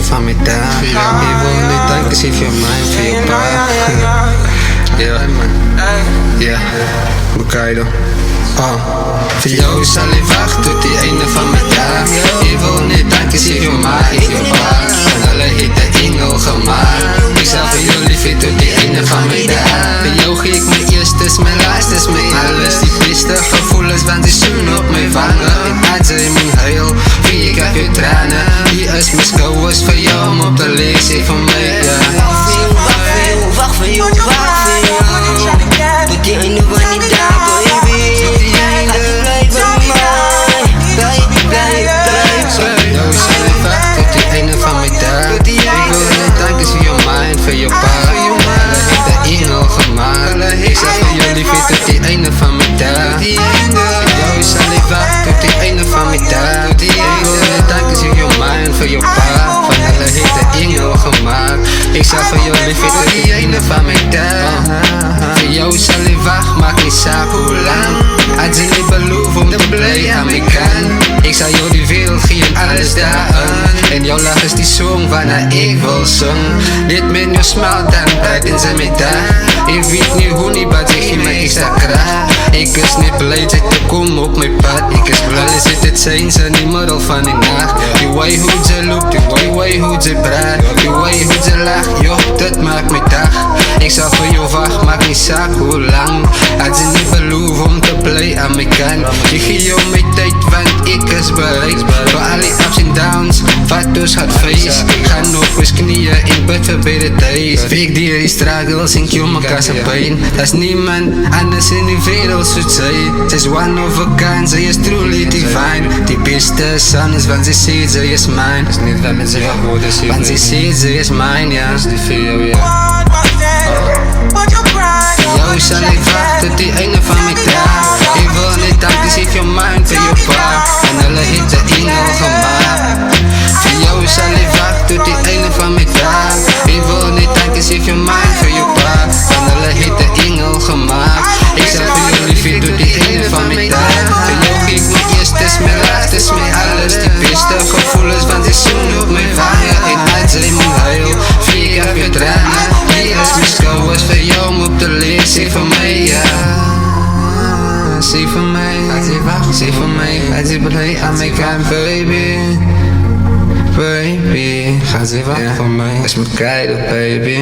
van mijn dag. Ik wil niet danken, zie voor mij, voor je pa. Ja, ja, Hokkaido. Voor jou zal ik wachten tot die einde van mijn dag. Ik wil niet danken, zie voor mij, voor je pa. En alle heeft de engel gemaakt. Ik zal voor jou liefje tot die einde van mijn dag. Voor jou geef ik mijn eerste, mijn laatste, mijn alles. Die beste gevoelens, want die zoen op mijn wangen. En uit zijn mijn huil, wie ik heb je tranen. Hier is mijn schouwers voor jou om op te lezen voor mij, ja. Wacht voor jou. Tot die einde van die dag, baby. Jou zal ik wachten tot die einde van mijn dag. Ik wil niet danken, zie je mij voor je pa. Alle heeft de engel gemaakt. Ik zal voor jou liefje tot die einde van mijn dag. Jou zal ik wachten tot die einde van mijn dag. Ik wil niet danken, zie je mij voor je pa. Van alle heeft de engel gemaakt. Ik zal voor jou liefje tot die einde van mijn dag. Voor jou zal ik wachten, maakt niet zaak hoe lang. Als je niet belooft om te blij aan mijn kant. Ik zal jou die wereld geven, alles daaraan. En jouw lach is die song waarna ik wil zingen. Dit met je smaal dan tijdens een middag. Ik weet niet hoe niet, maar zeg je me extra kracht. Ik is niet blij dat je komt op mijn pad. Ik is blij dat het zijn ze niet meer al van die nacht. Die way hoe ze loopt, die way hoe ze praat, die way hoe ze lacht, joh, dat maakt mijn dag. Ik zal voor jou wachten, maakt niet zaak hoe lang. Als je niet belooft om te blij aan mijn kant. Ik geef jou mijn tijd, want ik is bereid. Voor al die ups en downs, wat dus gaat feest. Ga nog eens knieën in bed voor beter tijd. Week die struggles in je elkaar zijn pijn. Dat is niemand anders in die wereld zoals zij. Ze is one of a kind, ze is truly divine. Die beste son is, want ze ziet ze is mine. Dat is niet wat mensen gaan worden zien. Want ze ziet ze is mine, ja. Dat is die video, ja. Jou zal ik wachten tot die einde van mijn dag. Ik wil niet danken, zie je mind voor je pa. En alle heeft de engel gemaakt. Voor jou zal ik wachten tot die einde van mijn dag. Ik wil niet danken, zie je mind voor je pa. En alle heeft de engel gemaakt. Ik zal voor jou liefje tot die einde van mijn dag. Voor jou geef ik mijn eerste, mijn laatste, mijn alles. Die beste gevoelens, want die zoen op mijn wangen. En uit zijn mijn huil, vier ik heb je tranen. Hier is mijn schouwers voor jou om op te lezen. Zie voor mij, ja. Zie voor mij, zie voor mij. Als je blij aan mij kan, baby. Baby, ga ze wachten voor mij. Dat is mijn keider, baby.